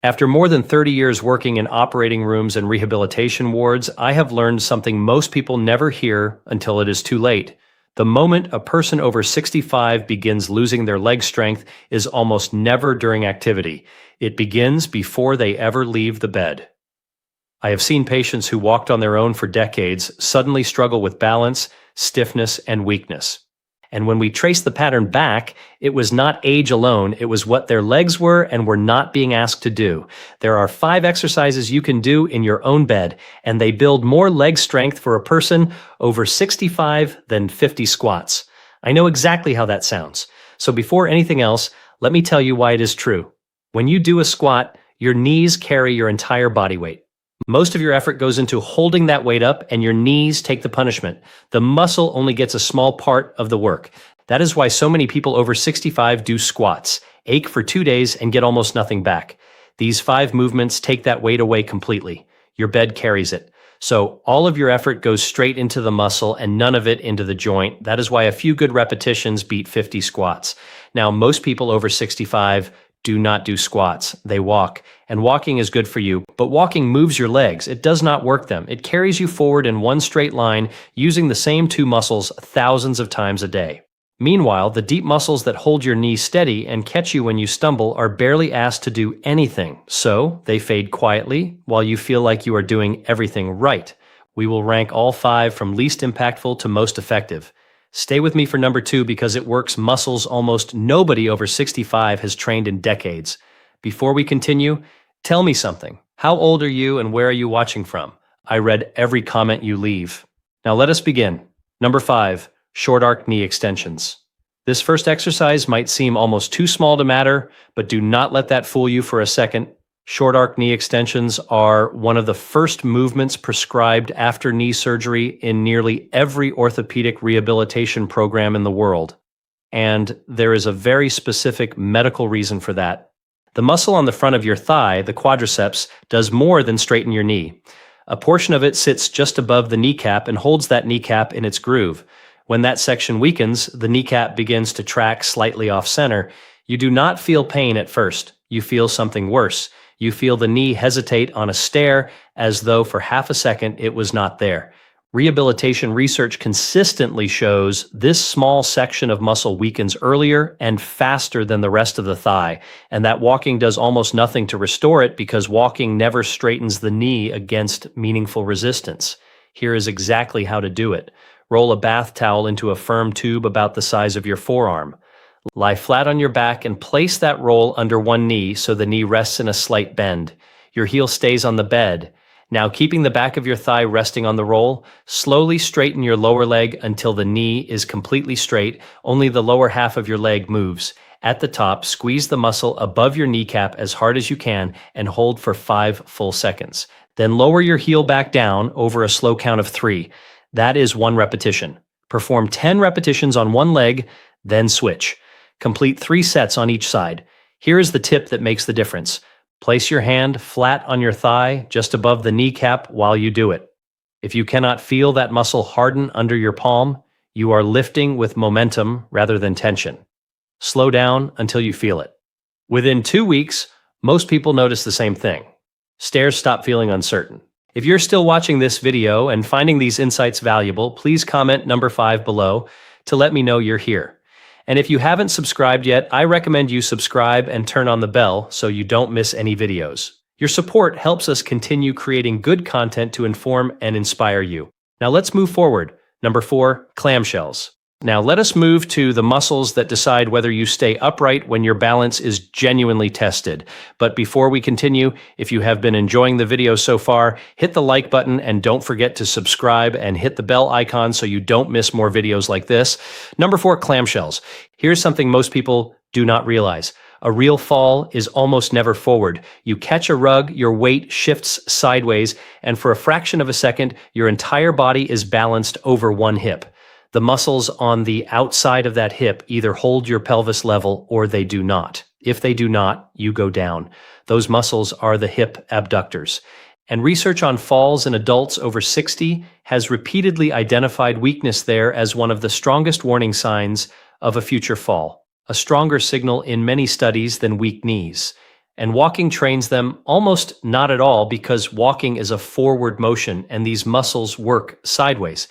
After more than 30 years working in operating rooms and rehabilitation wards, I have learned something most people never hear until it is too late. The moment a person over 65 begins losing their leg strength is almost never during activity. It begins before they ever leave the bed. I have seen patients who walked on their own for decades suddenly struggle with balance, stiffness, and weakness. And when we trace the pattern back, it was not age alone, it was what their legs were and were not being asked to do. There are 5 exercises you can do in your own bed, and they build more leg strength for a person over 65 than 50 squats. I know exactly how that sounds. So before anything else, let me tell you why it is true. When you do a squat, your knees carry your entire body weight. Most of your effort goes into holding that weight up, and your knees take the punishment. The muscle only gets a small part of the work. That is why so many people over 65 do squats, ache for 2 days, and get almost nothing back. These 5 movements take that weight away completely. Your bed carries it. So all of your effort goes straight into the muscle and none of it into the joint. That is why a few good repetitions beat 50 squats. Now, most people over 65 do not do squats. They walk. And walking is good for you, but walking moves your legs. It does not work them. It carries you forward in one straight line using the same 2 muscles thousands of times a day. Meanwhile, the deep muscles that hold your knee steady and catch you when you stumble are barely asked to do anything. So they fade quietly while you feel like you are doing everything right. We will rank all 5 from least impactful to most effective. Stay with me for number 2 because it works muscles almost nobody over 65 has trained in decades. Before we continue, tell me something. How old are you and where are you watching from? I read every comment you leave. Now let us begin. Number 5, short arc knee extensions. This first exercise might seem almost too small to matter, but do not let that fool you for a second. Short arc knee extensions are one of the first movements prescribed after knee surgery in nearly every orthopedic rehabilitation program in the world. And there is a very specific medical reason for that. The muscle on the front of your thigh, the quadriceps, does more than straighten your knee. A portion of it sits just above the kneecap and holds that kneecap in its groove. When that section weakens, the kneecap begins to track slightly off center. You do not feel pain at first. You feel something worse. You feel the knee hesitate on a stair as though for half a second it was not there. Rehabilitation research consistently shows this small section of muscle weakens earlier and faster than the rest of the thigh, and that walking does almost nothing to restore it because walking never straightens the knee against meaningful resistance. Here is exactly how to do it. Roll a bath towel into a firm tube about the size of your forearm. Lie flat on your back and place that roll under one knee so the knee rests in a slight bend. Your heel stays on the bed. Now, keeping the back of your thigh resting on the roll, slowly straighten your lower leg until the knee is completely straight. Only the lower half of your leg moves. At the top, squeeze the muscle above your kneecap as hard as you can and hold for 5 full seconds. Then lower your heel back down over a slow count of 3. That is 1 repetition. Perform 10 repetitions on one leg, then switch. Complete 3 sets on each side. Here is the tip that makes the difference. Place your hand flat on your thigh, just above the kneecap while you do it. If you cannot feel that muscle harden under your palm, you are lifting with momentum rather than tension. Slow down until you feel it. Within 2 weeks, most people notice the same thing. Stairs stop feeling uncertain. If you're still watching this video and finding these insights valuable, please comment number 5 below to let me know you're here. And if you haven't subscribed yet, I recommend you subscribe and turn on the bell so you don't miss any videos. Your support helps us continue creating good content to inform and inspire you. Now let's move forward. Number 4, clamshells. Now let us move to the muscles that decide whether you stay upright when your balance is genuinely tested. But before we continue, if you have been enjoying the video so far, hit the like button and don't forget to subscribe and hit the bell icon so you don't miss more videos like this. Number 4, clamshells. Here's something most people do not realize. A real fall is almost never forward. You catch a rug, your weight shifts sideways, and for a fraction of a second, your entire body is balanced over one hip. The muscles on the outside of that hip either hold your pelvis level or they do not. If they do not, you go down. Those muscles are the hip abductors. And research on falls in adults over 60 has repeatedly identified weakness there as one of the strongest warning signs of a future fall, a stronger signal in many studies than weak knees. And walking trains them almost not at all because walking is a forward motion and these muscles work sideways.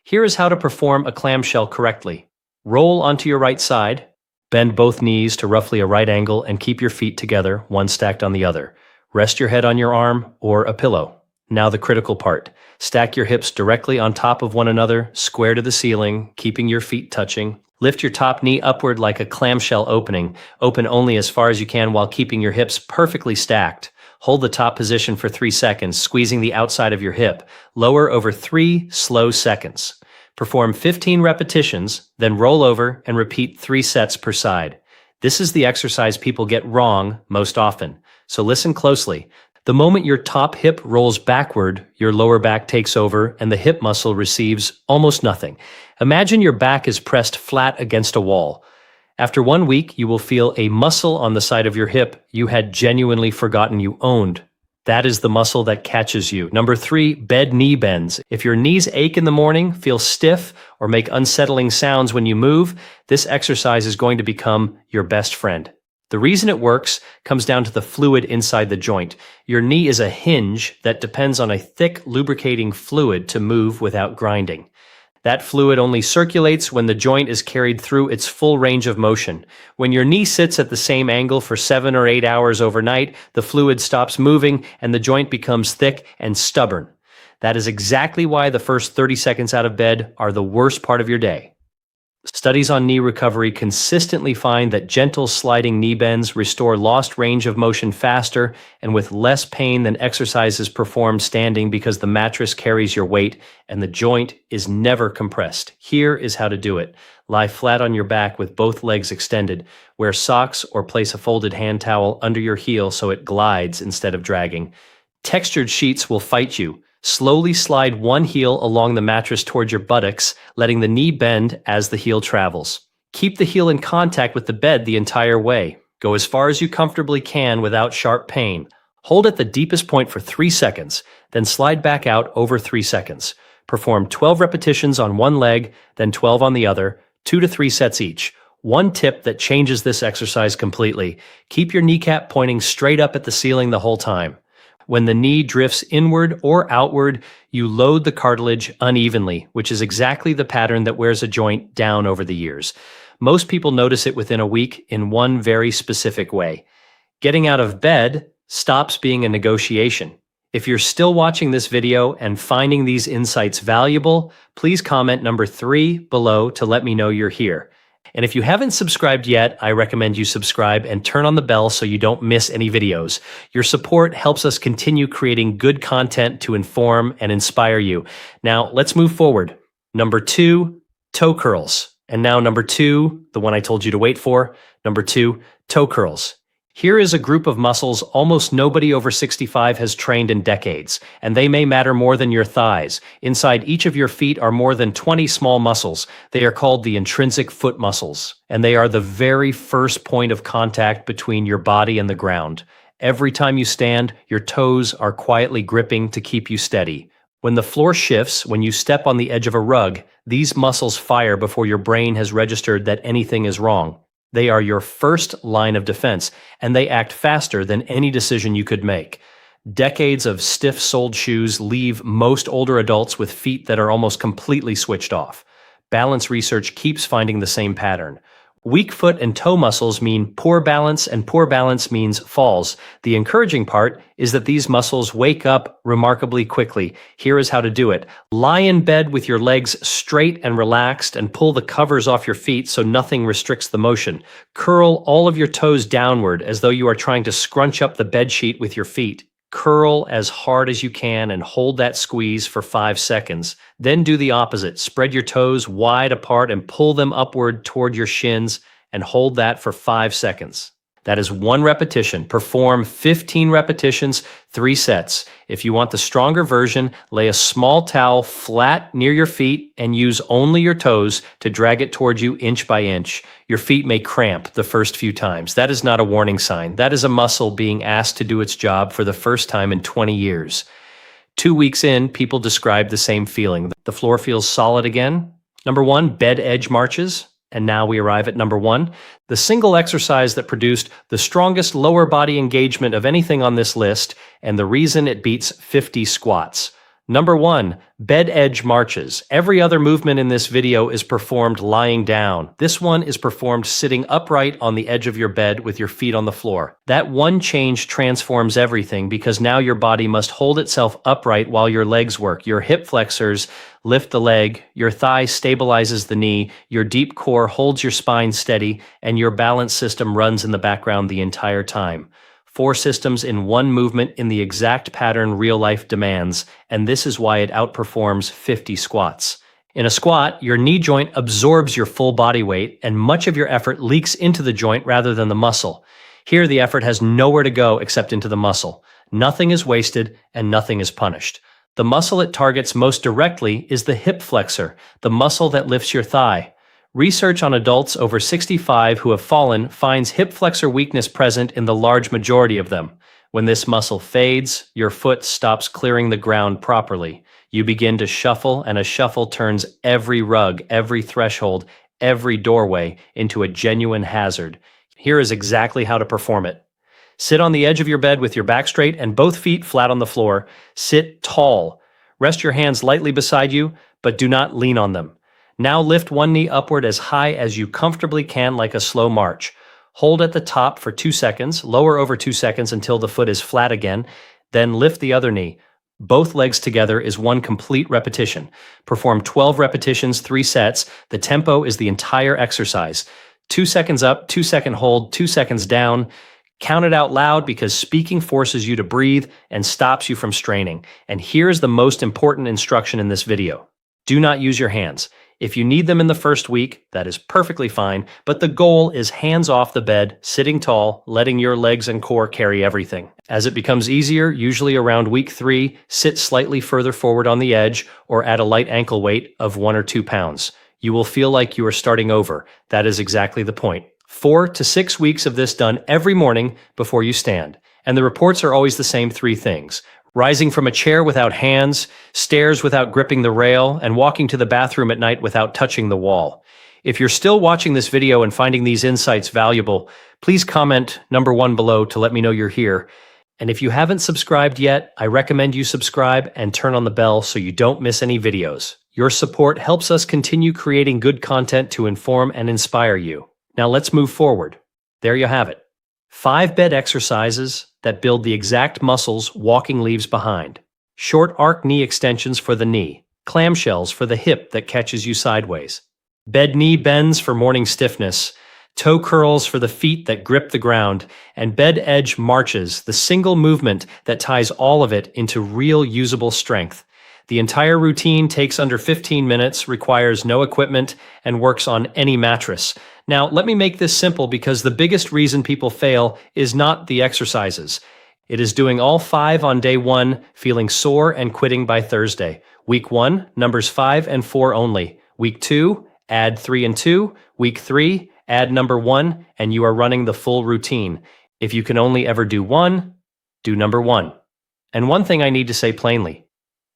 Here is how to perform a clamshell correctly. Roll onto your right side, bend both knees to roughly a right angle and keep your feet together, one stacked on the other. Rest your head on your arm or a pillow. Now the critical part. Stack your hips directly on top of one another, square to the ceiling, keeping your feet touching. Lift your top knee upward like a clamshell opening. Open only as far as you can while keeping your hips perfectly stacked. Hold the top position for 3 seconds, squeezing the outside of your hip. Lower over 3 slow seconds. Perform 15 repetitions, then roll over and repeat 3 sets per side. This is the exercise people get wrong most often. So listen closely. The moment your top hip rolls backward, your lower back takes over and the hip muscle receives almost nothing. Imagine your back is pressed flat against a wall. After 1 week, you will feel a muscle on the side of your hip you had genuinely forgotten you owned. That is the muscle that catches you. Number 3, bed knee bends. If your knees ache in the morning, feel stiff, or make unsettling sounds when you move, this exercise is going to become your best friend. The reason it works comes down to the fluid inside the joint. Your knee is a hinge that depends on a thick, lubricating fluid to move without grinding. That fluid only circulates when the joint is carried through its full range of motion. When your knee sits at the same angle for 7 or 8 hours overnight, the fluid stops moving and the joint becomes thick and stubborn. That is exactly why the first 30 seconds out of bed are the worst part of your day. Studies on knee recovery consistently find that gentle sliding knee bends restore lost range of motion faster and with less pain than exercises performed standing because the mattress carries your weight and the joint is never compressed. Here is how to do it. Lie flat on your back with both legs extended. Wear socks or place a folded hand towel under your heel so it glides instead of dragging. Textured sheets will fight you. Slowly slide one heel along the mattress towards your buttocks, letting the knee bend as the heel travels. Keep the heel in contact with the bed the entire way. Go as far as you comfortably can without sharp pain. Hold at the deepest point for 3 seconds, then slide back out over 3 seconds. Perform 12 repetitions on one leg, then 12 on the other, 2 to 3 sets each. One tip that changes this exercise completely: keep your kneecap pointing straight up at the ceiling the whole time. When the knee drifts inward or outward, you load the cartilage unevenly, which is exactly the pattern that wears a joint down over the years. Most people notice it within a week in one very specific way. Getting out of bed stops being a negotiation. If you're still watching this video and finding these insights valuable, please comment number 3 below to let me know you're here. And if you haven't subscribed yet, I recommend you subscribe and turn on the bell so you don't miss any videos. Your support helps us continue creating good content to inform and inspire you. Now, let's move forward. Number 2, toe curls. And now number 2, the one I told you to wait for. Number 2, toe curls. Here is a group of muscles almost nobody over 65 has trained in decades, and they may matter more than your thighs. Inside each of your feet are more than 20 small muscles. They are called the intrinsic foot muscles, and they are the very first point of contact between your body and the ground. Every time you stand, your toes are quietly gripping to keep you steady. When the floor shifts, when you step on the edge of a rug, these muscles fire before your brain has registered that anything is wrong. They are your first line of defense, and they act faster than any decision you could make. Decades of stiff-soled shoes leave most older adults with feet that are almost completely switched off. Balance research keeps finding the same pattern. Weak foot and toe muscles mean poor balance, and poor balance means falls. The encouraging part is that these muscles wake up remarkably quickly. Here is how to do it. Lie in bed with your legs straight and relaxed and pull the covers off your feet so nothing restricts the motion. Curl all of your toes downward as though you are trying to scrunch up the bedsheet with your feet. Curl as hard as you can and hold that squeeze for 5 seconds. Then do the opposite. Spread your toes wide apart and pull them upward toward your shins and hold that for 5 seconds. That is 1 repetition. Perform 15 repetitions, 3 sets. If you want the stronger version, lay a small towel flat near your feet and use only your toes to drag it toward you inch by inch. Your feet may cramp the first few times. That is not a warning sign. That is a muscle being asked to do its job for the first time in 20 years. 2 weeks in, people describe the same feeling. The floor feels solid again. Number 1, bed edge marches. And now we arrive at number 1, the single exercise that produced the strongest lower body engagement of anything on this list, and the reason it beats 50 squats. Number 1, bed edge marches. Every other movement in this video is performed lying down. This one is performed sitting upright on the edge of your bed with your feet on the floor. That one change transforms everything because now your body must hold itself upright while your legs work. Your hip flexors lift the leg, your thigh stabilizes the knee, your deep core holds your spine steady, and your balance system runs in the background the entire time. 4 systems in one movement in the exact pattern real life demands, and this is why it outperforms 50 squats. In a squat, your knee joint absorbs your full body weight, and much of your effort leaks into the joint rather than the muscle. Here, the effort has nowhere to go except into the muscle. Nothing is wasted, and nothing is punished. The muscle it targets most directly is the hip flexor, the muscle that lifts your thigh. Research on adults over 65 who have fallen finds hip flexor weakness present in the large majority of them. When this muscle fades, your foot stops clearing the ground properly. You begin to shuffle, and a shuffle turns every rug, every threshold, every doorway into a genuine hazard. Here is exactly how to perform it. Sit on the edge of your bed with your back straight and both feet flat on the floor. Sit tall. Rest your hands lightly beside you, but do not lean on them. Now lift one knee upward as high as you comfortably can like a slow march. Hold at the top for 2 seconds, lower over 2 seconds until the foot is flat again, then lift the other knee. Both legs together is one complete repetition. Perform 12 repetitions, 3 sets. The tempo is the entire exercise. 2 seconds up, 2 second hold, 2 seconds down. Count it out loud because speaking forces you to breathe and stops you from straining. And here's the most important instruction in this video. Do not use your hands. If you need them in the first week, that is perfectly fine, but the goal is hands off the bed, sitting tall, letting your legs and core carry everything. As it becomes easier, usually around week 3, sit slightly further forward on the edge or add a light ankle weight of 1 or 2 pounds. You will feel like you are starting over. That is exactly the point. 4 to 6 weeks of this done every morning before you stand. And the reports are always the same 3 things. Rising from a chair without hands, stairs without gripping the rail, and walking to the bathroom at night without touching the wall. If you're still watching this video and finding these insights valuable, please comment number 1 below to let me know you're here. And if you haven't subscribed yet, I recommend you subscribe and turn on the bell so you don't miss any videos. Your support helps us continue creating good content to inform and inspire you. Now let's move forward. There you have it. 5 bed exercises that build the exact muscles walking leaves behind. Short arc knee extensions for the knee. Clamshells for the hip that catches you sideways. Bed knee bends for morning stiffness. Toe curls for the feet that grip the ground. And bed edge marches, the single movement that ties all of it into real usable strength. The entire routine takes under 15 minutes, requires no equipment, and works on any mattress. Now, let me make this simple because the biggest reason people fail is not the exercises. It is doing all 5 on day 1, feeling sore and quitting by Thursday. Week 1, numbers 5 and 4 only. Week 2, add 3 and 2. Week 3, add number 1, and you are running the full routine. If you can only ever do 1, do number 1. And one thing I need to say plainly.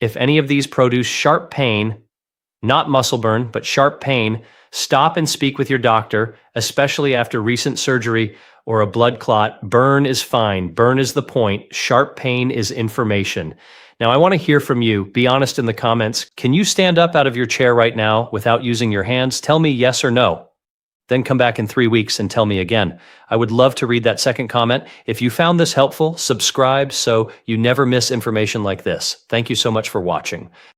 If any of these produce sharp pain, not muscle burn, but sharp pain, stop and speak with your doctor, especially after recent surgery or a blood clot. Burn is fine. Burn is the point. Sharp pain is information. Now, I want to hear from you. Be honest in the comments. Can you stand up out of your chair right now without using your hands? Tell me yes or no. Then come back in 3 weeks and tell me again. I would love to read that second comment. If you found this helpful, subscribe so you never miss information like this. Thank you so much for watching.